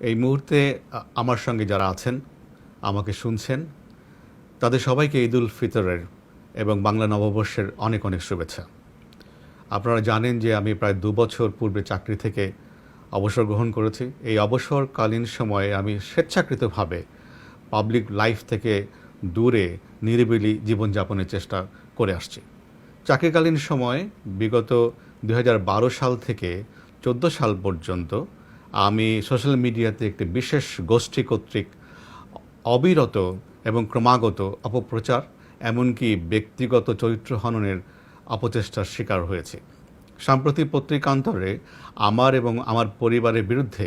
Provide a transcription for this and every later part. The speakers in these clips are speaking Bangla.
এই মুহূর্তে আমার সঙ্গে যারা আছেন, আমাকে শুনছেন, তাদের সবাইকে ঈদ উল ফিতরের এবং বাংলা নববর্ষের অনেক অনেক শুভেচ্ছা। আপনারা জানেন যে আমি প্রায় ২ বছর পূর্বে চাকরি থেকে অবসর গ্রহণ করেছি। এই অবসরকালীন সময়ে আমি স্বেচ্ছাকৃতভাবে পাবলিক লাইফ থেকে দূরে নিরিবিলি জীবনযাপনের চেষ্টা করে আসছি। চাকরিকালীন সময়ে বিগত ২০১২ সাল থেকে ১৪ সাল পর্যন্ত আমি সোশ্যাল মিডিয়াতে একটি বিশেষ গোষ্ঠী কর্তৃক অবিরত এবং ক্রমাগত অপপ্রচার, এমনকি ব্যক্তিগত চরিত্র হননের অপচেষ্টার শিকার হয়েছি। সাম্প্রতিক পত্রিকান্তরে আমার এবং আমার পরিবারের বিরুদ্ধে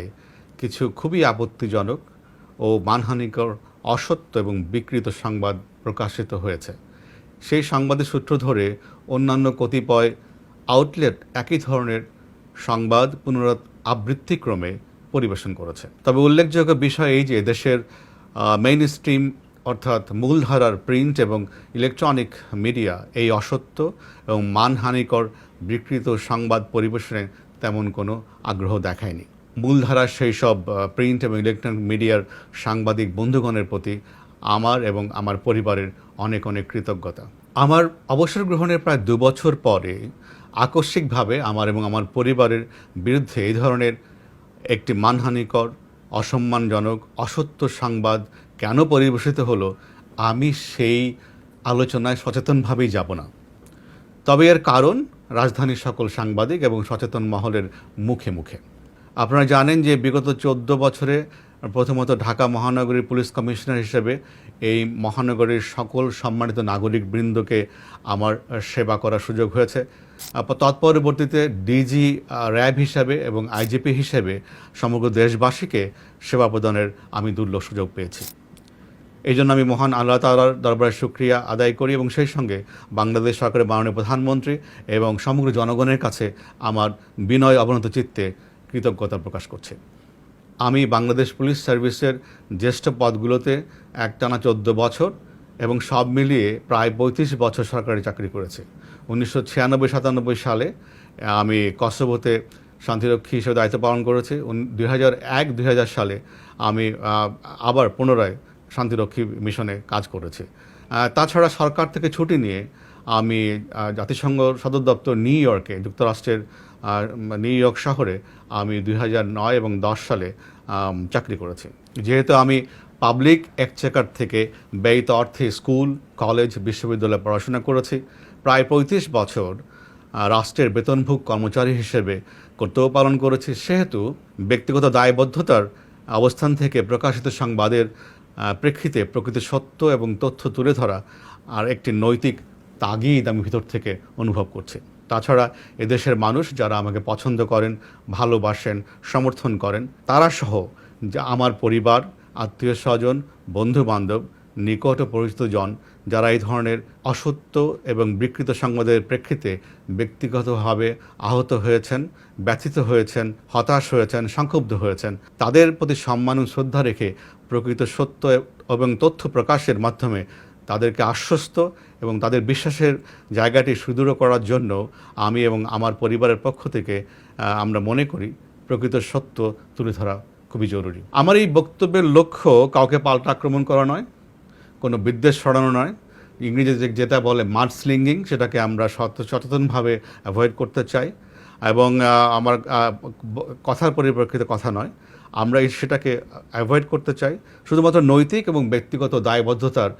কিছু খুবই আপত্তিজনক ও মানহানিকর অসত্য এবং বিকৃত সংবাদ প্রকাশিত হয়েছে। সেই সংবাদের সূত্র ধরে অন্যান্য কতিপয় আউটলেট একই ধরনের সংবাদ পুনরাবৃত্তিক্রমে পরিবেশন করেছে। তবে উল্লেখযোগ্য বিষয় এই যে দেশের মেইন স্ট্রিম অর্থাৎ মূলধারার প্রিন্ট এবং ইলেকট্রনিক মিডিয়া এই অসত্য এবং মানহানিকর বিকৃত সংবাদ পরিবেশনে তেমন কোনো আগ্রহ দেখায়নি। মূলধারার সেই সব প্রিন্ট এবং ইলেকট্রনিক মিডিয়ার সাংবাদিক বন্ধুগণের প্রতি আমার এবং আমার পরিবারের অনেক অনেক কৃতজ্ঞতা। আমার অবসর গ্রহণের প্রায় ২ বছর পরে আকস্মিকভাবে আমার এবং আমার পরিবারের বিরুদ্ধে এই ধরনের একটি মানহানিকর, অসম্মানজনক, অসত্য সংবাদ কেন পরিবেশিত হলো, আমি সেই আলোচনায় সচেতনভাবেই যাব না। তবে এর কারণ রাজধানীর সকল সাংবাদিক এবং সচেতন মহলের মুখে মুখে। আপনারা জানেন যে বিগত ১৪ বছরে প্রথমত ঢাকা মহানগরীর পুলিশ কমিশনার হিসেবে এই মহানগরীর সকল সম্মানিত নাগরিকবৃন্দকে আমার সেবা করার সুযোগ হয়েছে। তৎপরবর্তীতে ডিজি র্যাব হিসাবে এবং আইজিপি হিসেবে সমগ্র দেশবাসীকে সেবা প্রদানের আমি দুর্লভ সুযোগ পেয়েছি। এই জন্য আমি মহান আল্লাহ তাআলার দরবারে শুকরিয়া আদায় করি এবং সেই সঙ্গে বাংলাদেশ সরকারের মাননীয় প্রধানমন্ত্রী এবং সমগ্র জনগণের কাছে আমার বিনয় অবনত চিত্তে কৃতজ্ঞতা প্রকাশ করছি। আমি বাংলাদেশ পুলিশ সার্ভিসের জ্যেষ্ঠ পদগুলোতে একটানা ১৪ বছর এবং সব মিলিয়ে প্রায় ৩৫ বছর সরকারি চাকরি করেছি। ১৯৯৬-৯৭ সালে আমি কসোভোতে শান্তিরক্ষী হিসেবে দায়িত্ব পালন করেছি। ২০০১-২০০০ সালে আমি আবার পুনরায় শান্তিরক্ষী মিশনে কাজ করেছি। তাছাড়া সরকার থেকে ছুটি নিয়ে আমি জাতিসংঘ সদর দপ্তর নিউ ইয়র্কে, যুক্তরাষ্ট্রের নিউ ইয়র্ক শহরে আমি ২০০৯ এবং ১০ সালে চাকরি করেছি। যেহেতু আমি পাবলিক এক্সচেকার থেকে ব্যয়িত অর্থে স্কুল, কলেজ, বিশ্ববিদ্যালয়ে পড়াশোনা করেছি, প্রায় ৩৫ বছর রাষ্ট্রের বেতনভোগ কর্মচারী হিসেবে কর্তব্য পালন করেছি, সেহেতু ব্যক্তিগত দায়বদ্ধতার অবস্থান থেকে প্রকাশিত সংবাদের প্রেক্ষিতে প্রকৃত সত্য এবং তথ্য তুলে ধরা আর একটি নৈতিক তাগিদ আমি ভিতর থেকে অনুভব করছি। তাছাড়া এদেশের মানুষ যারা আমাকে পছন্দ করেন, ভালোবাসেন, সমর্থন করেন, তারা সহ যে আমার পরিবার, আত্মীয় স্বজন, বন্ধুবান্ধব, নিকট ও পরিচিত জন যারা এই ধরনের অসত্য এবং বিকৃত সংবাদের প্রেক্ষিতে ব্যক্তিগতভাবে আহত হয়েছেন, ব্যথিত হয়েছেন, হতাশ হয়েছেন, সংক্ষুব্ধ হয়েছেন, তাদের প্রতি সম্মান ও শ্রদ্ধা রেখে প্রকৃত সত্য এবং তথ্য প্রকাশের মাধ্যমে তাদেরকে আশ্বস্ত এবং তাদের বিশ্বাসের জায়গাটি সুদৃঢ় করার জন্য আমি এবং আমার পরিবারের পক্ষ থেকে আমরা মনে করি প্রকৃত সত্য তুলে ধরা খুবই জরুরি। আমার এই বক্তব্যের লক্ষ্য কাউকে পাল্টা আক্রমণ করা নয়, কোনো বিদ্বেষ ছড়ানো নয়। ইংরেজিতে যেটা বলে মাডস্লিঙ্গিং, সেটাকে আমরা সচেতনভাবে অ্যাভয়েড করতে চাই এবং আমার কথার পরিপ্রেক্ষিতে কথা নয়, আমরা সেটাকে অ্যাভয়েড করতে চাই। শুধুমাত্র নৈতিক এবং ব্যক্তিগত দায়বদ্ধতার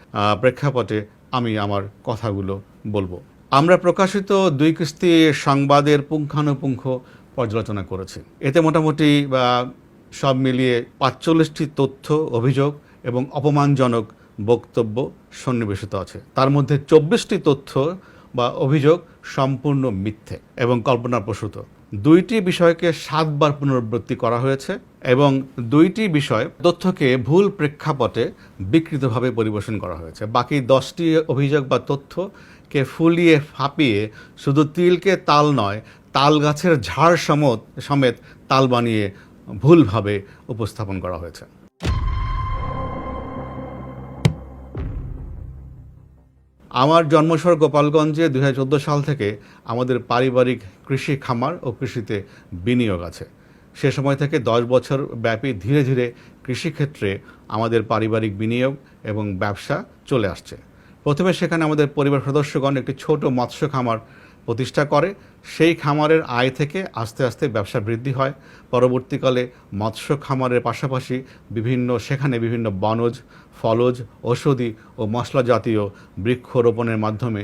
প্রেক্ষাপটে আমি আমার কথাগুলো বলবো। আমরা প্রকাশিত ২ কিস্তি সংবাদের পুঙ্খানুপুঙ্খ পর্যালোচনা করেছি। এতে মোটামুটি সব মিলিয়ে ৪৫টি তথ্য, অভিযোগ এবং অপমানজনক বক্তব্য সন্নিবেশিত আছে। তার মধ্যে ২৪টি তথ্য বা অভিযোগ সম্পূর্ণ মিথ্যে এবং কল্পনাপ্রসূত। ২টি বিষয়কে ৭ বার পুনরাবৃত্তি করা হয়েছে এবং ২টি বিষয় তথ্যকে ভুল প্রেক্ষাপটে বিকৃতভাবে পরিবেশন করা হয়েছে। বাকি ১০টি অভিযোগ বা তথ্যকে ফুলিয়ে ফাঁপিয়ে শুধু তিলকে তাল নয়, তাল গাছের ঝাড় সমেত তাল বানিয়ে ভুলভাবে উপস্থাপন করা হয়েছে। আমার জন্মশহর গোপালগঞ্জে ২০১৪ সাল থেকে আমাদের পারিবারিক কৃষি খামার ও কৃষিতে বিনিয়োগ আছে। সে সময় থেকে 10 বছর ব্যাপী ধীরে ধীরে কৃষিক্ষেত্রে আমাদের পারিবারিক বিনিয়োগ এবং ব্যবসা চলে আসছে। প্রথমে সেখানে আমাদের পরিবার সদস্যগণ একটি ছোট মৎস্য খামার প্রতিষ্ঠা করে। সেই খামারের আয় থেকে আস্তে আস্তে ব্যবসা বৃদ্ধি হয়। পরবর্তীকালে মৎস্য খামারের পাশাপাশি সেখানে বিভিন্ন বনজ, ফলজ, ঔষধি ও মশলা জাতীয় বৃক্ষরোপণের মাধ্যমে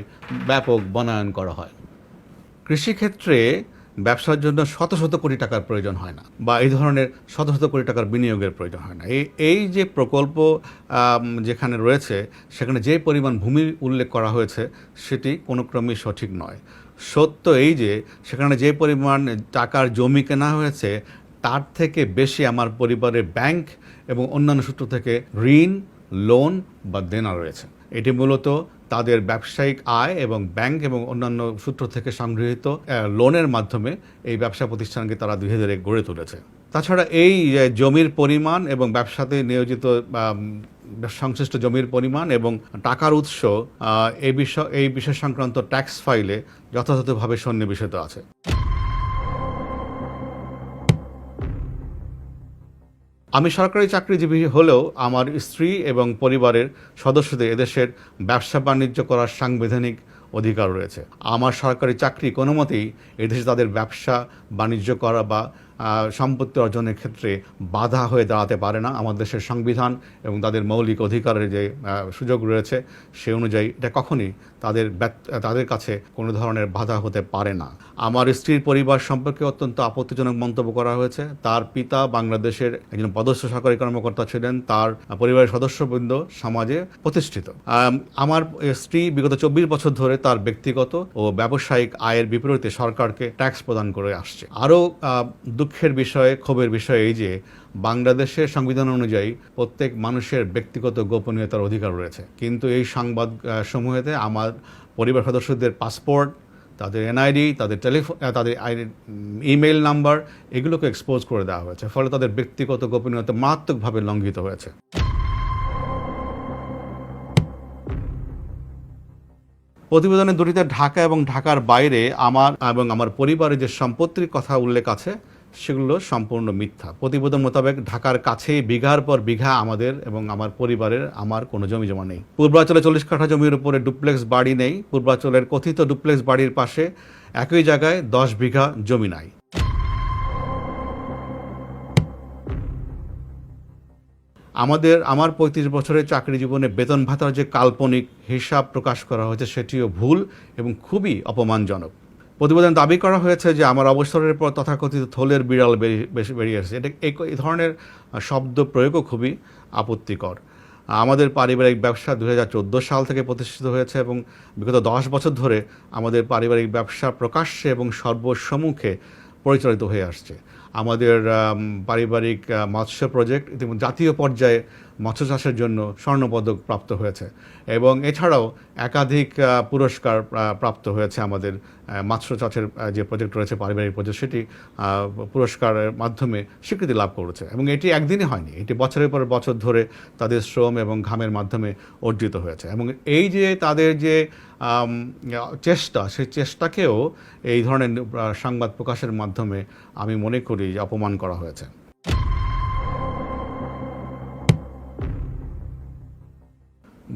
ব্যাপক বনায়ন করা হয়। কৃষিক্ষেত্রে ব্যবসার জন্য শত শত কোটি টাকার প্রয়োজন হয় না, বা এই ধরনের শত শত কোটি টাকার বিনিয়োগের প্রয়োজন হয় না। এই যে প্রকল্প যেখানে রয়েছে, সেখানে যে পরিমাণ ভূমি উল্লেখ করা হয়েছে সেটি কোনো ক্রমেই সঠিক নয়। সত্য এই যে সেখানে যে পরিমাণ টাকার জমি কেনা হয়েছে তার থেকে বেশি আমার পরিবারের ব্যাংক এবং অন্যান্য সূত্র থেকে ঋণ, লোন বা দেনা রয়েছে। এটি মূলত তাদের ব্যবসায়িক আয় এবং ব্যাংক এবং অন্যান্য সূত্র থেকে সংগৃহীত লোনের মাধ্যমে এই ব্যবসা প্রতিষ্ঠানকে তারা ধীরে ধীরে গড়ে তুলেছে। তাছাড়া এই জমির পরিমাণ এবং ব্যবসাতে নিয়োজিত সংশ্লিষ্ট জমির পরিমাণ এবং টাকার উৎস এই বিষয় সংক্রান্ত ট্যাক্স ফাইলে যথাযথভাবে সন্নিবেশিত আছে। আমি সরকারি চাকরিজীবী হলেও আমার স্ত্রী এবং পরিবারের সদস্যদের এদেশের ব্যবসা বাণিজ্য করার সাংবিধানিক অধিকার রয়েছে। আমার সরকারি চাকরি কোনো মতেই এদেশে তাদের ব্যবসা বাণিজ্য করা বা সম্পত্তি অর্জনের ক্ষেত্রে বাধা হয়ে দাঁড়াতে পারে না। আমাদের দেশের সংবিধান এবং তাদের মৌলিক অধিকারের যে সুযোগ রয়েছে সে অনুযায়ী এটা কখনই তাদের কাছে কোনো ধরনের বাধা হতে পারে না। আমার স্ত্রীর পরিবার সম্পর্কে অত্যন্ত আপত্তিজনক মন্তব্য করা হয়েছে। তার পিতা বাংলাদেশের একজন পদস্থ সরকারি কর্মকর্তা ছিলেন, তার পরিবারের সদস্যবৃন্দ সমাজে প্রতিষ্ঠিত। আমার স্ত্রী বিগত 24 বছর ধরে তার ব্যক্তিগত ও ব্যবসায়িক আয়ের বিপরীতে সরকারকে ট্যাক্স প্রদান করে আসছে। আরও দুঃখের বিষয়, ক্ষোভের বিষয় এই যে বাংলাদেশের সংবিধান অনুযায়ী প্রত্যেক মানুষের ব্যক্তিগত গোপনীয়তার অধিকার রয়েছে, কিন্তু এই সংবাদ সমূহেতে আমার পরিবার সদস্যদের পাসপোর্ট, তাদের এনআইডি, তাদের ইমেইল নাম্বার এগুলোকে এক্সপোজ করে দেওয়া হয়েছে, ফলে তাদের ব্যক্তিগত গোপনীয়তা মারাত্মকভাবে লঙ্ঘিত হয়েছে। প্রতিবেদনের দুটিতে ঢাকা এবং ঢাকার বাইরে আমার এবং আমার পরিবারের যে সম্পত্তির কথা উল্লেখ আছে সেগুলো সম্পূর্ণ মিথ্যা। প্রতিবেদন মোতাবেক ঢাকার কাছেই বিঘার পর বিঘা আমাদের এবং আমার পরিবারের কোনো জমি জমা নেই। পূর্বাঞ্চলে 40 কাঠা জমির উপরে ডুপ্লেক্স বাড়ি নেই। পূর্বাঞ্চলের কথিত ডুপ্লেক্স বাড়ির পাশে একই জায়গায় 10 বিঘা জমি নাই। আমার 35 বছরের চাকরি জীবনে বেতন ভাতার যে কাল্পনিক হিসাব প্রকাশ করা হয়েছে সেটিও ভুল এবং খুবই অপমানজনক। প্রতিবেদন দাবি করা হয়েছে যে আমার অবসরের পর তথাকথিত থলের বিড়াল বেরিয়ে এসেছে। এই ধরনের শব্দ প্রয়োগও খুবই আপত্তিকর। আমাদের পারিবারিক ব্যবসা 2014 সাল থেকে প্রতিষ্ঠিত হয়েছে এবং বিগত 10 বছর ধরে আমাদের পারিবারিক ব্যবসা প্রকাশ্যে এবং সর্বসম্মুখে পরিচালিত হয়ে আসছে। আমাদের পারিবারিক মৎস্য প্রজেক্ট ইতিমধ্যে জাতীয় পর্যায়ে মৎস্য চাষের জন্য স্বর্ণপদক প্রাপ্ত হয়েছে এবং এছাড়াও একাধিক পুরস্কার প্রাপ্ত হয়েছে। আমাদের মৎস্য চাষের যে প্রজেক্ট রয়েছে, পারিবারিক প্রজেক্ট, সেটি পুরস্কারের মাধ্যমে স্বীকৃতি লাভ করেছে এবং এটি একদিনে হয়নি, এটি বছরের পর বছর ধরে তাদের শ্রম এবং ঘামের মাধ্যমে অর্জিত হয়েছে। এবং এই যে তাদের যে চেষ্টা, সেই চেষ্টাকেও এই ধরনের সংবাদ প্রকাশের মাধ্যমে আমি মনে করি যে অপমান করা হয়েছে।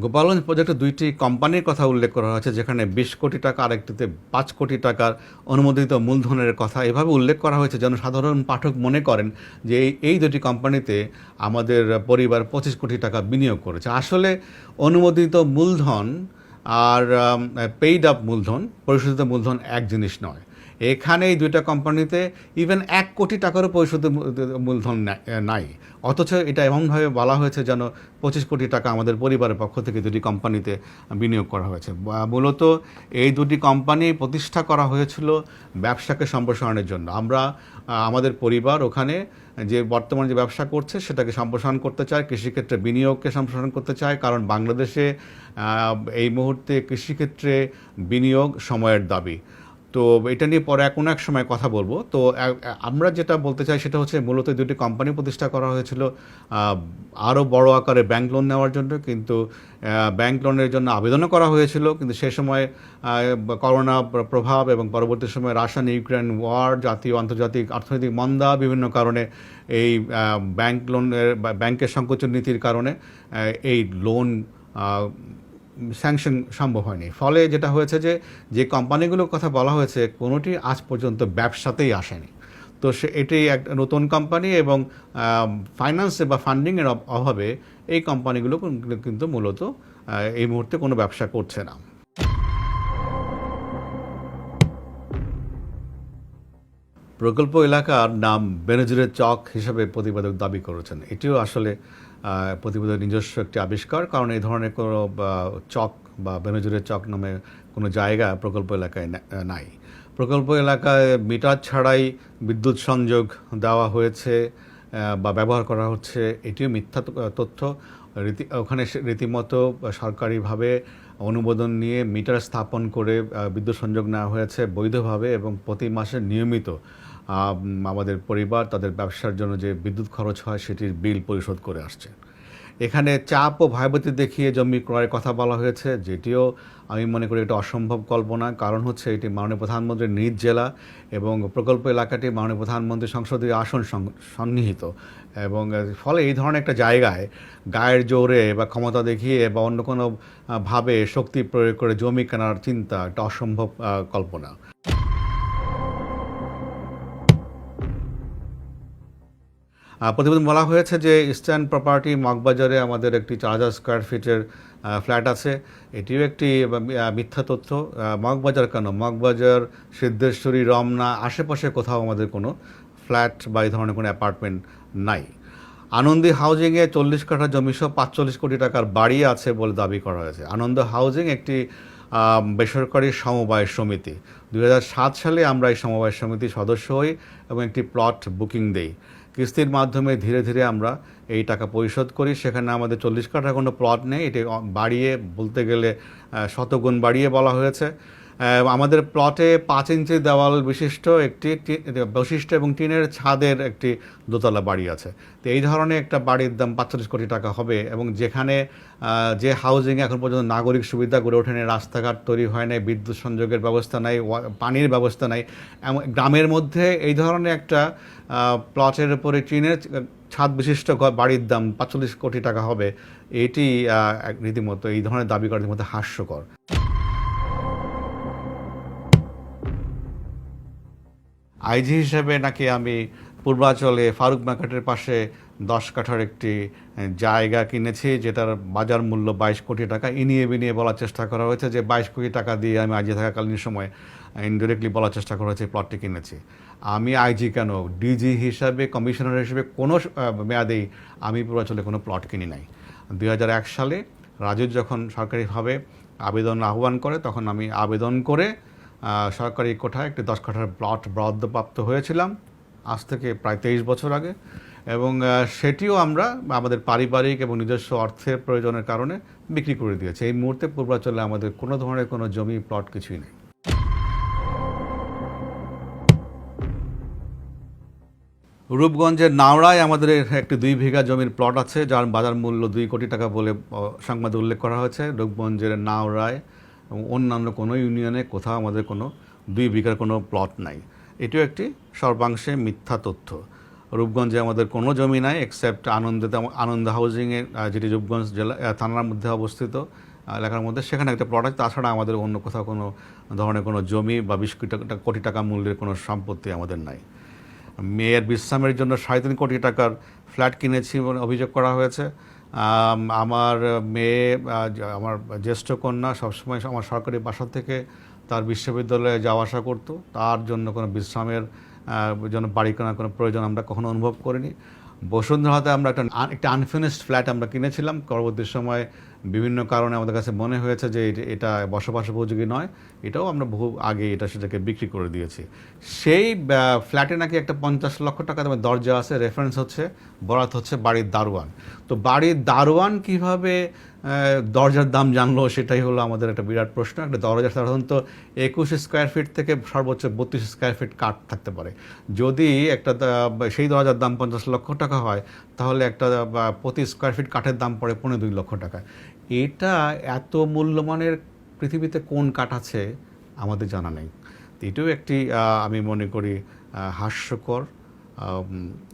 গোপালগঞ্জ প্রজেক্টে 2টি কোম্পানির কথা উল্লেখ করা হয়েছে, যেখানে 20 কোটি টাকা, আরেকটিতে 5 কোটি টাকার অনুমোদিত মূলধনের কথা এভাবে উল্লেখ করা হয়েছে যেন সাধারণ পাঠক মনে করেন যে এই 2টি কোম্পানিতে আমাদের পরিবার 25 কোটি টাকা বিনিয়োগ করেছে। আসলে অনুমোদিত মূলধন আর পেইড আপ মূলধন, পরিশোধিত মূলধন এক জিনিস নয়। এখানে এই 2টা কোম্পানিতে ইভেন 1 কোটি টাকারও পরিশোধিত মূলধন নাই, অথচ এটা এমনভাবে বলা হয়েছে যেন 25 কোটি টাকা আমাদের পরিবারের পক্ষ থেকে 2টি কোম্পানিতে বিনিয়োগ করা হয়েছে। মূলত এই 2টি কোম্পানি প্রতিষ্ঠা করা হয়েছিল ব্যবসাকে সম্প্রসারণের জন্য। আমাদের পরিবার ওখানে যে বর্তমানে যে ব্যবসা করছে সেটাকে সম্প্রসারণ করতে চায়, কৃষিক্ষেত্রে বিনিয়োগকে সম্প্রসারণ করতে চায়, কারণ বাংলাদেশে এই মুহূর্তে কৃষিক্ষেত্রে বিনিয়োগ সময়ের দাবি। তো এটা নিয়ে পরে কোনো এক সময় কথা বলবো। তো আমরা যেটা বলতে চাই সেটা হচ্ছে মূলত দুটি কোম্পানি প্রতিষ্ঠা করা হয়েছিল আরও বড় আকারে ব্যাংক লোন নেওয়ার জন্য, কিন্তু ব্যাংক লোনের জন্য আবেদনও করা হয়েছিল, কিন্তু সে সময় করোনা প্রভাব এবং পরবর্তী সময়ে রাশিয়ান ইউক্রেন ওয়ার, জাতীয় আন্তর্জাতিক অর্থনৈতিক মন্দা, বিভিন্ন কারণে এই ব্যাংক লোনের ব্যাংকের সংকোচন নীতির কারণে এই লোন স্যাংশন সম্ভব হয়নি। ফলে যেটা হয়েছে যে কোম্পানিগুলোর কথা বলা হয়েছে কোনোটি আজ পর্যন্ত ব্যবসাতেই আসেনি। তো এটি এক নতুন কোম্পানি এবং ফাইন্যান্সে বা ফান্ডিংয়ের অভাবে এই কোম্পানিগুলো কিন্তু মূলত এই মুহূর্তে কোনো ব্যবসা করছে না। প্রকল্প এলাকার নাম বেনজিরের চক হিসাবে প্রতিবেদক দাবি করেছেন। এটিও আসলে প্রতিবেদক নিজস্ব একটি আবিষ্কার, কারণ এই ধরনের কোনো চক বা বেনজিরের চক নামে কোনো জায়গা প্রকল্প এলাকায় নাই। প্রকল্প এলাকায় মিটার ছাড়াই বিদ্যুৎ সংযোগ দেওয়া হয়েছে বা ব্যবহার করা হচ্ছে, এটিও মিথ্যা তথ্য। ওখানে রীতিমতো সরকারিভাবে অনুমোদন নিয়ে মিটার স্থাপন করে বিদ্যুৎ সংযোগ নেওয়া হয়েছে বৈধভাবে, এবং প্রতি মাসে নিয়মিত আমাদের পরিবার তাদের ব্যবসার জন্য যে বিদ্যুৎ খরচ হয় সেটির বিল পরিশোধ করে আসছে। এখানে চাপ ও ভয়ভীতি দেখিয়ে জমি ক্রয়ের কথা বলা হয়েছে, যেটিও আমি মনে করি এটা অসম্ভব কল্পনা। কারণ হচ্ছে এটি মাননীয় প্রধানমন্ত্রীর নিজ জেলা এবং প্রকল্প এলাকাটি মাননীয় প্রধানমন্ত্রী সংসদীয় আসন সন্নিহিত, এবং ফলে এই ধরনের একটা জায়গায় গায়ের জোরে বা ক্ষমতা দেখিয়ে বা অন্য কোনো ভাবে শক্তি প্রয়োগ করে জমি কেনার চিন্তা একটা অসম্ভব কল্পনা। প্রতিবেদন বলা হয়েছে যে ইস্টার্ন প্রপার্টি মগবাজারে আমাদের একটি 4000 স্কোয়ার ফিটের ফ্ল্যাট আছে। এটিও একটি মিথ্যা তথ্য। মগবাজার কেন, মগবাজার, সিদ্ধেশ্বরী, রমনা আশেপাশে কোথাও আমাদের কোনো ফ্ল্যাট বা এই ধরনের কোনো অ্যাপার্টমেন্ট নাই। আনন্দী হাউজিংয়ে 40 কাঠা জমিসহ 45 কোটি টাকার বাড়ি আছে বলে দাবি করা হয়েছে। আনন্দ হাউজিং একটি বেসরকারি সমবায় সমিতি। 2007 সালে আমরা এই সমবায় সমিতির সদস্য হই এবং একটি প্লট বুকিং দেই। কিস্তির মাধ্যমে ধীরে ধীরে আমরা এই টাকা পরিশোধ করি। সেখানে আমাদের 40 কাঠা কোনো প্লট নেই, এটি বাড়িয়ে বলতে গেলে শতগুণ বাড়িয়ে বলা হয়েছে। আমাদের প্লটে 5 ইঞ্চি দেওয়াল বিশিষ্ট একটি বৈশিষ্ট্য এবং টিনের ছাদের একটি দোতলা বাড়ি আছে। তো এই ধরনের একটা বাড়ির দাম 45 কোটি টাকা হবে, এবং যেখানে যে হাউজিং এখন পর্যন্ত নাগরিক সুবিধা গড়ে ওঠেনি, রাস্তাঘাট তৈরি হয় নাই, বিদ্যুৎ সংযোগের ব্যবস্থা নাই, পানির ব্যবস্থা নাই, গ্রামের মধ্যে এই ধরনের একটা প্লটের উপরে টিনের ছাদ বিশিষ্ট বাড়ির দাম 45 কোটি টাকা হবে, এটি রীতিমতো এই ধরনের দাবি করার মধ্যে হাস্যকর। আইজি হিসেবে নাকি আমি পূর্বাঞ্চলে ফারুক মার্কেটের পাশে 10 কাঠার একটি জায়গা কিনেছি, যেটার বাজার মূল্য 22 কোটি টাকা। ইনিয়ে বিনিয়ে বলার চেষ্টা করা হয়েছে যে 22 কোটি টাকা দিয়ে আমি আইজি থাকাকালীন সময় ইনডিরেক্টলি বলার চেষ্টা করা হয়েছে প্লটটি কিনেছি। আমি আইজি কেন, ডিজি হিসাবে, কমিশনার হিসেবে কোনো মেয়াদেই আমি পূর্বাঞ্চলে কোনো প্লট কিনি নাই। 2001 সালে রাজু যখন সরকারিভাবে আবেদন আহ্বান করে, তখন আমি আবেদন করে সরকারি কোঠায় একটি 10 কাঠার প্লট বরাদ্দপ্রাপ্ত হয়েছিলাম, আজ থেকে প্রায় 23 বছর আগে, এবং সেটিও আমরা আমাদের পারিবারিক এবং নিজস্ব অর্থের প্রয়োজনের কারণে বিক্রি করে দিয়েছি। এই মুহূর্তে পূর্বাঞ্চলে আমাদের কোনো ধরনের কোনো জমি প্লট কিছুই নেই। রূপগঞ্জের নাওড়ায় আমাদের একটি 2 বিঘা জমির প্লট আছে, যার বাজার মূল্য 2 কোটি টাকা বলে সংবাদে উল্লেখ করা হয়েছে। রূপগঞ্জের নাওড়ায় এবং অন্যান্য কোনো ইউনিয়নে কোথাও আমাদের কোনো 2 বিঘার কোনো প্লট নাই। এটিও একটি সর্বাংশে মিথ্যা তথ্য। রূপগঞ্জে আমাদের কোনো জমি নাই এক্সেপ্ট আনন্দ হাউজিংয়ে, যেটি রূপগঞ্জ জেলা থানার মধ্যে অবস্থিত এলাকার মধ্যে, সেখানে একটা প্লট আছে। তাছাড়া আমাদের অন্য কোথাও কোনো ধরনের কোনো জমি বা 20 কোটি টাকা মূল্যের কোনো সম্পত্তি আমাদের নাই। মেয়ের বিশ্রামের জন্য 3.5 কোটি টাকার ফ্ল্যাট কিনেছি বলে অভিযোগ করা হয়েছে। আমার মেয়ে, আমার জ্যেষ্ঠ কন্যা সবসময় আমার সরকারি বাসা থেকে তার বিশ্ববিদ্যালয়ে যাওয়া আসা করতো, তার জন্য কোনো বিশ্রামের জন্য বাড়ি কেনার কোনো প্রয়োজন আমরা কখনো অনুভব করিনি। বসুন্ধরাতে আমরা একটা আনফিনিশড ফ্ল্যাট আমরা কিনেছিলাম, পরবর্তী সময় বিভিন্ন কারণে আমাদের কাছে মনে হয়েছে যে এটা বসবাস উপযোগী নয়, এটাও আমরা বহু আগে সেটাকে বিক্রি করে দিয়েছি। সেই ফ্ল্যাটে নাকি একটা 50 লক্ষ টাকা দামের দরজা আছে, রেফারেন্স হচ্ছে, বরাত হচ্ছে বাড়ির দারোয়ান। তো বাড়ির দারোয়ান কিভাবে দরজার দাম জানলো, সেটাই হলো আমাদের একটা বিরাট প্রশ্ন। একটা দরজা সাধারণত 21 স্কোয়ার ফিট থেকে সর্বোচ্চ 32 স্কোয়ার ফিট কাঠ থাকতে পারে। যদি একটা সেই দরজার দাম 50 লক্ষ টাকা হয়, তাহলে একটা প্রতি স্কোয়ার ফিট কাঠের দাম পড়ে 2.25 লক্ষ টাকা। এটা এত মূল্যমানের পৃথিবীতে কোন কাঠ আছে আমাদের জানা নেই। এটাও একটি আমি মনে করি হাস্যকর,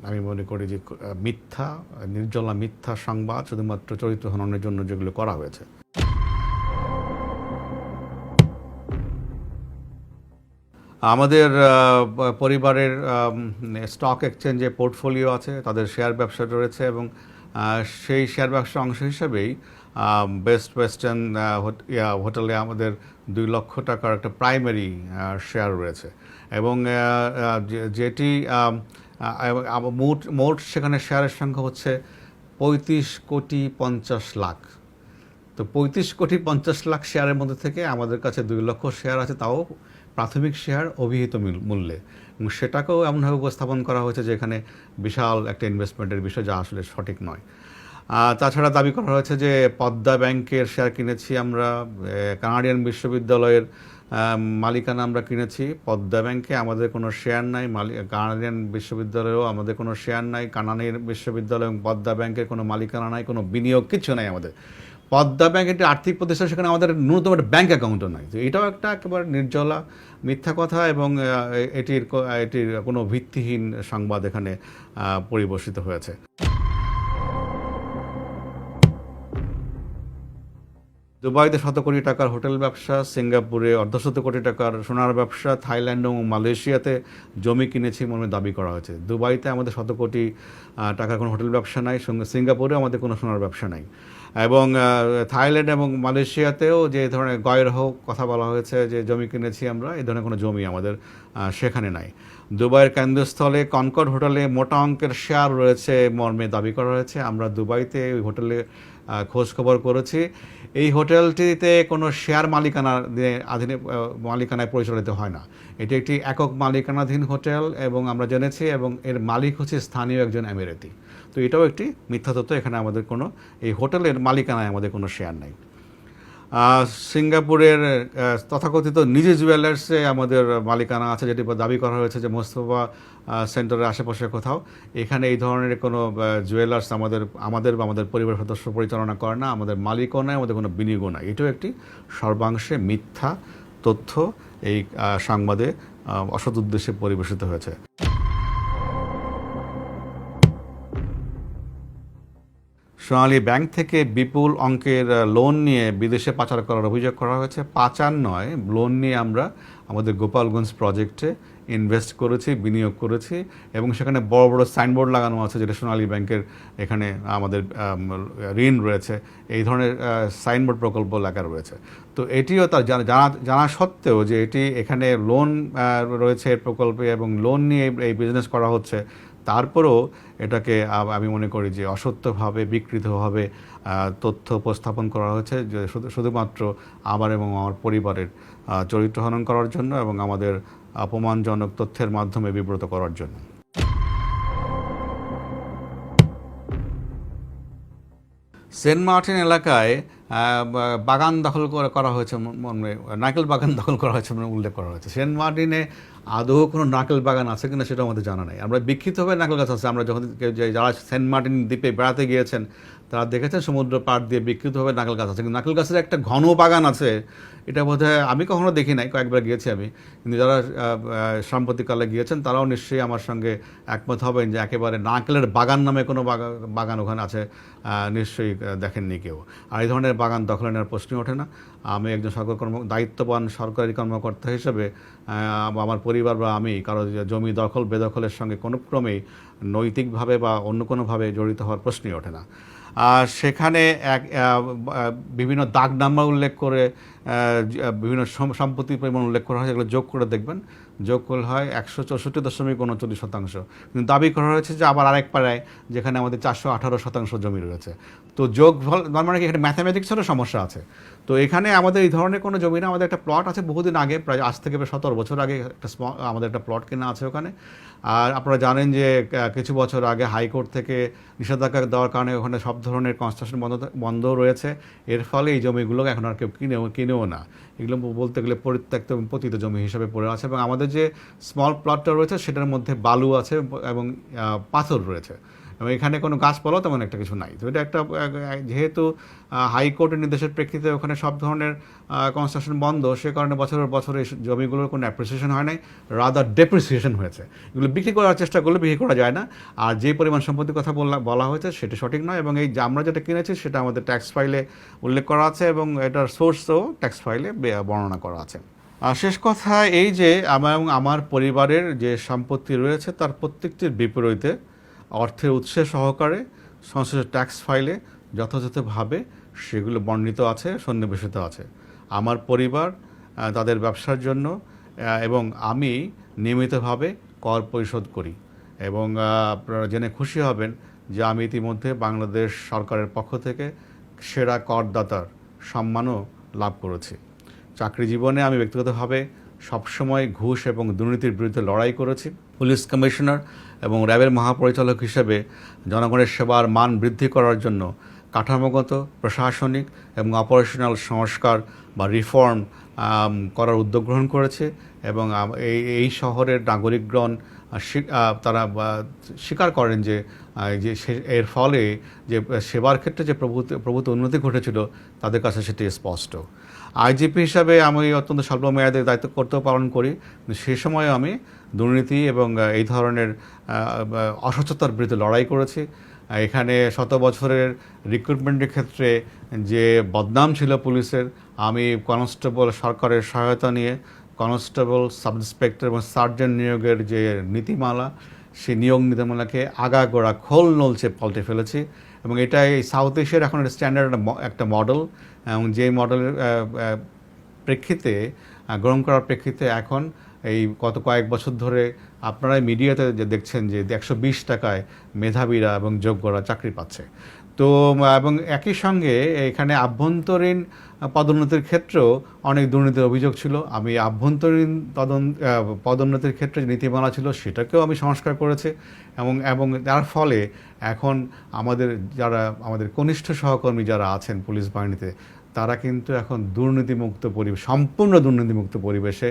আমি মনে করি যে মিথ্যা, নির্জলা মিথ্যা সংবাদ, শুধুমাত্র চরিত্র হননের জন্য যেগুলো করা হয়েছে। আমাদের পরিবারের স্টক এক্সচেঞ্জে পোর্টফোলিও আছে, তাদের শেয়ার ব্যবসা রয়েছে, এবং সেই শেয়ার ব্যবসার অংশ হিসেবেই বেস্ট ওয়েস্টার্ন হোটেলে আমাদের 2 লক্ষ টাকার একটা প্রাইমারি শেয়ার রয়েছে, এবং যেটি মোট সেখানে শেয়ারের সংখ্যা হচ্ছে 35,50,00,000। তো 35,50,00,000 শেয়ারের মধ্যে থেকে আমাদের কাছে 2 লক্ষ শেয়ার আছে, তাও প্রাথমিক শেয়ার অভিহিত মূল্যে, এবং সেটাকেও এমনভাবে উপস্থাপন করা হয়েছে যে এখানে বিশাল একটা ইনভেস্টমেন্টের বিষয়, যা আসলে সঠিক নয়। তাছাড়া দাবি করা হয়েছে যে পদ্মা ব্যাংকের শেয়ার কিনেছি আমরা, কানাডিয়ান বিশ্ববিদ্যালয়ের মালিকানা আমরা কিনেছি। পদ্মা ব্যাংকে আমাদের কোনো শেয়ার নাই, কানাডিয়ান বিশ্ববিদ্যালয়েও আমাদের কোনো শেয়ার নাই, কানাডিয়ান বিশ্ববিদ্যালয় এবং পদ্মা ব্যাংকের কোনো মালিকানা নাই, কোনো বিনিয়োগ কিছু নাই আমাদের। পদ্মা ব্যাংক একটি আর্থিক প্রতিষ্ঠান, সেখানে আমাদের ন্যূনতম একটা ব্যাংক অ্যাকাউন্টও নাই। তো এটাও একটা একেবারে নির্জলা মিথ্যা কথা, এবং এটির কোনো ভিত্তিহীন সংবাদ এখানে পরিবেশিত হয়েছে। দুবাইতে 100 কোটি টাকার হোটেল ব্যবসা, সিঙ্গাপুরে 1.5 কোটি টাকার সোনার ব্যবসা, থাইল্যান্ড এবং মালয়েশিয়াতে জমি কিনেছি মর্মে দাবি করা হয়েছে। দুবাইতে আমাদের 100 কোটি টাকার কোনো হোটেল ব্যবসা নাই, সিঙ্গাপুরে আমাদের কোনো সোনার ব্যবসা নাই, এবং থাইল্যান্ড এবং মালয়েশিয়াতেও যে ধরনের গয়রহ কথা বলা হয়েছে যে জমি কিনেছি আমরা, এই ধরনের কোনো জমি আমাদের সেখানে নাই। দুবাইয়ের কেন্দ্রস্থলে কনকর্ড হোটেলে মোটা অঙ্কের শেয়ার রয়েছে মর্মে দাবি করা হয়েছে। আমরা দুবাইতে ওই হোটেলে খোঁজ খবর করেছি। এই হোটেলটিতে কোনো শেয়ার মালিকানায় পরিচালিত হয় না। এটি একটি একক মালিকানাধীন হোটেল, এবং আমরা জেনেছি, এবং এর মালিক হচ্ছে স্থানীয় একজন আমিরাতি। তো এটাও একটি মিথ্যা তথ্য। এখানে আমাদের কোনো, এই হোটেলের মালিকানায় আমাদের কোনো শেয়ার নাই। সিঙ্গাপুরের তথাকথিত নিজে জুয়েলার্সে আমাদের মালিকানা আছে, যেটি দাবি করা হয়েছে যে মোস্তফা সেন্টারের আশেপাশে কোথাও। এখানে এই ধরনের কোনো জুয়েলার্স আমাদের বা আমাদের পরিবারের সদস্য পরিচালনা করে না, আমাদের মালিকও নয়, আমাদের কোনো বিনিয়োগও নাই। এটাও একটি সর্বাংশে মিথ্যা তথ্য, এই সংবাদে অসৎ উদ্দেশ্যে পরিবেশিত হয়েছে। সোনালী ব্যাংক থেকে বিপুল অঙ্কের লোন নিয়ে বিদেশে পাচার করার অভিযোগ করা হয়েছে। পাচার নয়, লোন নিয়ে আমরা আমাদের গোপালগঞ্জ প্রজেক্টে ইনভেস্ট করেছি, বিনিয়োগ করেছি, এবং সেখানে বড় বড় সাইনবোর্ড লাগানো আছে যেটা সোনালী ব্যাংকের এখানে আমাদের ঋণ রয়েছে, এই ধরনের সাইনবোর্ড প্রকল্প লেখা রয়েছে। তো এটিও তার জানা সত্ত্বেও যে এটি এখানে লোন রয়েছে এর প্রকল্পে, এবং লোন নিয়ে এই বিজনেস করা হচ্ছে, তারপরেও এটাকে আমি মনে করি যে অসত্যভাবে, বিকৃতভাবে তথ্য উপস্থাপন করা হয়েছে, যে শুধুমাত্র আমার এবং আমার পরিবারের চরিত্র হনন করার জন্য, এবং আমাদের অপমানজনক তথ্যের মাধ্যমে বিব্রত করার জন্য। সেন্ট মার্টিন এলাকায় বাগান দখল করা হয়েছে, নারকেল বাগান দখল করা হয়েছে উল্লেখ করা হয়েছে। সেন্ট মার্টিনে আদৌ কোনো নারকেল বাগান আছে কিনা সেটা আমাদের জানা নেই। আমরা বিক্ষিপ্তভাবে নারকেল গাছ আছে, আমরা যখন যারা সেন্ট মার্টিন দ্বীপে বেড়াতে গিয়েছেন তারা দেখেছেন সমুদ্র পাড় দিয়ে বিক্ষিপ্তভাবে নারকেল গাছ আছে, কিন্তু নারকেল গাছের একটা ঘন বাগান আছে, এটা বোধহয় আমি কখনো দেখি নাই, কয়েকবার গিয়েছি আমি, কিন্তু যারা সাম্প্রতিককালে গিয়েছেন তারাও নিশ্চয়ই আমার সঙ্গে একমত হবেন যে একেবারে নারকেলের বাগান নামে কোনো বাগান ওখানে আছে নিশ্চয়ই দেখেননি কেউ। আর এই ধরনের বাগান দখলে নেওয়ার প্রশ্নই ওঠে না। আমি একজন দায়িত্ববান সরকারি কর্মকর্তা হিসেবে আমার পরিবার বা আমি কারো জমি দখল বেদখলের সঙ্গে কোনো ক্রমেই নৈতিকভাবে বা অন্য কোনোভাবে জড়িত হওয়ার প্রশ্নই ওঠে না। সেখানে বিভিন্ন দাগ নাম্বার উল্লেখ করে বিভিন্ন সম্পত্তির পরিমাণ উল্লেখ করা হয়, যেগুলো যোগ করে দেখবেন যোগ করলে হয় 164.39%। কিন্তু দাবি করা হয়েছে যে আবার আরেক পাড়ায় যেখানে আমাদের 418% জমি রয়েছে। তো যোগ ফল মানে কি এখানে ম্যাথামেটিক্সেরও সমস্যা আছে। তো এখানে আমাদের এই ধরনের কোনো জমি না, আমাদের একটা প্লট আছে বহুদিন আগে, প্রায় আজ থেকে প্রায় 17 বছর আগে একটা আমাদের একটা প্লট কেনা আছে ওখানে। আর আপনারা জানেন যে কিছু বছর আগে হাইকোর্ট থেকে নিষেধাজ্ঞা দেওয়ার কারণে ওখানে সব ধরনের কনস্ট্রাকশন বন্ধ রয়েছে। এর ফলে এই জমিগুলো এখন আর কেউ কিনেও না, এগুলো বলতে গেলে পরিত্যক্ত এবং পতিত জমি হিসাবে পড়ে আছে। এবং আমাদের যে স্মল প্লটটা রয়েছে সেটার মধ্যে বালু আছে এবং পাথর রয়েছে, এবং এখানে কোনো গাছপালাও তেমন একটা কিছু নাই। তো এটা একটা যেহেতু হাইকোর্টের নির্দেশের প্রেক্ষিতে ওখানে সব ধরনের কনস্ট্রাকশন বন্ধ, সে কারণে বছরের বছর এই জমিগুলোর কোনো অ্যাপ্রিসিয়েশন হয় নাই, রাদার ডেপ্রিসিয়েশন হয়েছে। এগুলো বিক্রি করার চেষ্টা করলে বিক্রি করা যায় না। আর যে পরিমাণ সম্পত্তির কথা বলা হয়েছে সেটা সঠিক নয়, এবং এই যে আমরা যেটা কিনেছি সেটা আমাদের ট্যাক্স ফাইলে উল্লেখ করা আছে এবং এটার সোর্সও ট্যাক্স ফাইলে বর্ণনা করা আছে। আর শেষ কথা এই যে আমার পরিবারের যে সম্পত্তি রয়েছে তার প্রত্যেকটির বিপরীতে অর্থের উৎসের সহকারে সংশ্লিষ্ট ট্যাক্স ফাইলে যথাযথভাবে সেগুলো বর্ণিত আছে, সন্নিবেশিত আছে। আমার পরিবার তাদের ব্যবসার জন্য এবং আমি নিয়মিতভাবে কর পরিশোধ করি, এবং আপনারা জেনে খুশি হবেন যে আমি ইতিমধ্যে বাংলাদেশ সরকারের পক্ষ থেকে সেরা করদাতার সম্মানও লাভ করেছি। চাকরি জীবনে আমি ব্যক্তিগতভাবে সবসময় ঘুষ এবং দুর্নীতির বিরুদ্ধে লড়াই করেছি। পুলিশ কমিশনার এবং র্যাবের মহাপরিচালক হিসেবে জনগণের সেবার মান বৃদ্ধি করার জন্য কাঠামোগত, প্রশাসনিক এবং অপারেশনাল সংস্কার বা রিফর্ম করার উদ্যোগ গ্রহণ করেছে, এবং এই শহরের নাগরিকগণ তারা স্বীকার করেন যে এর ফলে যে সেবার ক্ষেত্রে যে প্রভূত উন্নতি ঘটেছিল তাদের কাছে সেটি স্পষ্ট। আইজিপি হিসাবে আমি অত্যন্ত স্বল্পমেয়াদে দায়িত্ব কর্তব্য পালন করি, সে সময়ও আমি দুর্নীতি এবং এই ধরনের অস্বচ্ছতার বিরুদ্ধে লড়াই করেছি। এখানে 100 বছরের রিক্রুটমেন্টের ক্ষেত্রে যে বদনাম ছিল পুলিশের, আমি কনস্টেবল সরকারের সহায়তা নিয়ে কনস্টেবল, সাব ইন্সপেক্টর এবং সার্জেন্ট নিয়োগের যে নীতিমালা, সেই নিয়োগ নীতিমালাকে আগাগোড়া খোল নলচে পাল্টে ফেলেছি। এবং এটা এই সাউথ এশিয়ার এখন স্ট্যান্ডার্ড একটা মডেল, এবং যে মডেলের প্রেক্ষিতে গ্রহণ করার প্রেক্ষিতে এখন এই গত কয়েক বছর ধরে আপনারাই মিডিয়াতে যে দেখছেন যে 120 টাকায় মেধাবীরা এবং যোগ্যরা চাকরি পাচ্ছে। তো এবং একই সঙ্গে এখানে আভ্যন্তরীণ পদোন্নতির ক্ষেত্রেও অনেক দুর্নীতির অভিযোগ ছিল। আমি আভ্যন্তরীণ পদোন্নতির ক্ষেত্রে যে নীতিমালা ছিল সেটাকেও আমি সংস্কার করেছি, এবং তার ফলে এখন আমাদের কনিষ্ঠ সহকর্মী যারা আছেন পুলিশ বাহিনীতে, তারা কিন্তু এখন সম্পূর্ণ দুর্নীতিমুক্ত পরিবেশে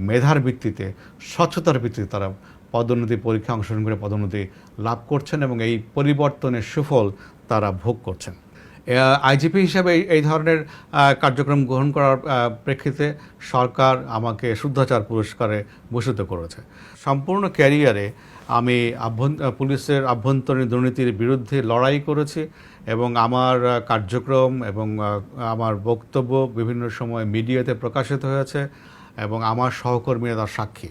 মেধার ভিত্তিতে, স্বচ্ছতার ভিত্তিতে তারা পদোন্নতি পরীক্ষা অংশগ্রহণ করে পদোন্নতি লাভ করছেন, এবং এই পরিবর্তনের সুফল তারা ভোগ করছেন। আইজিপি হিসাবে এই ধরনের কার্যক্রম গ্রহণ করার প্রেক্ষিতে সরকার আমাকে শুদ্ধাচার পুরস্কারে ভূষিত করেছে। সম্পূর্ণ ক্যারিয়ারে আমি পুলিশের আভ্যন্তরীণ দুর্নীতির বিরুদ্ধে লড়াই করেছি, এবং আমার কার্যক্রম এবং আমার বক্তব্য বিভিন্ন সময় মিডিয়াতে প্রকাশিত হয়েছে, এবং আমার সহকর্মীরা তার সাক্ষী।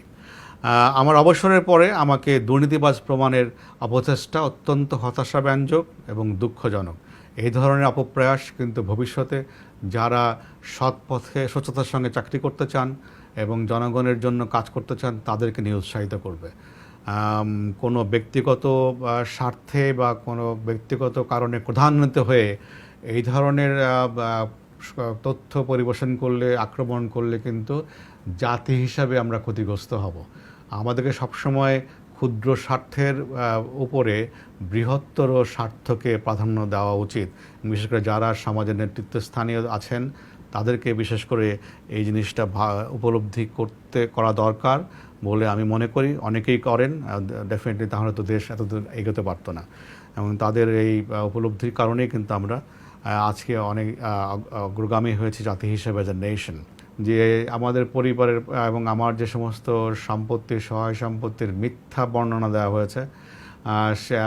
আমার অবসরের পরে আমাকে দুর্নীতিবাজ প্রমাণের অপচেষ্টা অত্যন্ত হতাশাব্যঞ্জক এবং দুঃখজনক। এই ধরনের অপপ্রয়াস কিন্তু ভবিষ্যতে যারা সৎ পথে স্বচ্ছতার সঙ্গে চাকরি করতে চান এবং জনগণের জন্য কাজ করতে চান তাদেরকে নিরুৎসাহিত করবে। কোনো ব্যক্তিগত স্বার্থে বা কোনো ব্যক্তিগত কারণে ক্রধান্বিত হয়ে এই ধরনের তথ্য পরিবেশন করলে, আক্রমণ করলে কিন্তু জাতি হিসাবে আমরা ক্ষতিগ্রস্ত হব। আমাদেরকে সবসময় ক্ষুদ্র স্বার্থের উপরে বৃহত্তর স্বার্থকে প্রাধান্য দেওয়া উচিত। বিশেষ করে যারা সমাজের নেতৃত্বস্থানীয় আছেন তাদেরকে বিশেষ করে এই জিনিসটা উপলব্ধি করা দরকার বলে আমি মনে করি। অনেকেই করেন, ডেফিনেটলি, তাহলে তো দেশ এতদূর এগোতে পারতো না। এবং তাদের এই উপলব্ধির কারণেই কিন্তু আমরা আজকে অনেক অগ্রগামী হয়েছি জাতি হিসেবে, অ্যাজ এ নেশন। যে আমাদের পরিবারের এবং আমার যে সমস্ত সহায় সম্পত্তির মিথ্যা বর্ণনা দেওয়া হয়েছে,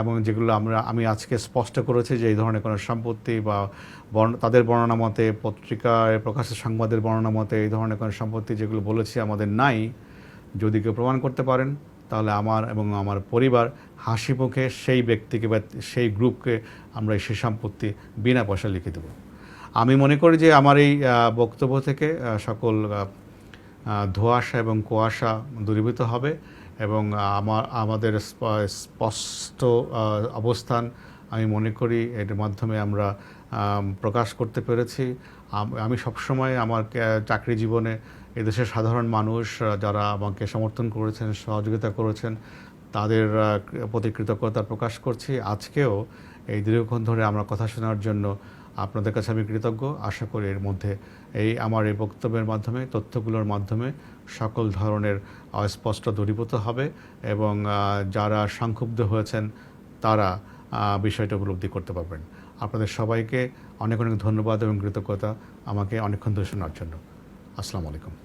এবং যেগুলো আমি আজকে স্পষ্ট করেছি যে এই ধরনের কোনো সম্পত্তি বা তাদের বর্ণনা মতে, পত্রিকায় প্রকাশের সংবাদের বর্ণনা মতে এই ধরনের কোনো সম্পত্তি যেগুলো বলেছি আমাদের নাই, যদি কেউ প্রমাণ করতে পারেন তাহলে আমার এবং আমার পরিবার হাসি মুখে সেই ব্যক্তিকে বা সেই গ্রুপকে আমরা সেই সম্পত্তি বিনা পয়সা লিখে দেব। আমি মনে করি যে আমার এই বক্তব্য থেকে সকল ধোঁয়াশা এবং কুয়াশা দূরীভূত হবে এবং আমাদের স্পষ্ট অবস্থান আমি মনে করি এর মাধ্যমে আমরা প্রকাশ করতে পেরেছি। আমি সবসময় আমার চাকরি জীবনে এদেশের সাধারণ মানুষ যারা আমাকে সমর্থন করেছেন, সহযোগিতা করেছেন, তাদের প্রতি কৃতজ্ঞতা প্রকাশ করছি। আজকেও এই দীর্ঘক্ষণ ধরে আমার কথা শোনার জন্য আপনাদের কাছে আমি কৃতজ্ঞ। আশা করি এর মধ্যে আমার এই বক্তব্যের মাধ্যমে, তথ্যগুলোর মাধ্যমে সকল ধরনের অস্পষ্ট দূরীভূত হবে এবং যারা সংক্ষুব্ধ হয়েছেন তারা বিষয়টা উপলব্ধি করতে পারবেন। আপনাদের সবাইকে অনেক অনেক ধন্যবাদ এবং কৃতজ্ঞতা আমাকে অনেকক্ষণ ধরে শোনার জন্য। আসসালামু আলাইকুম।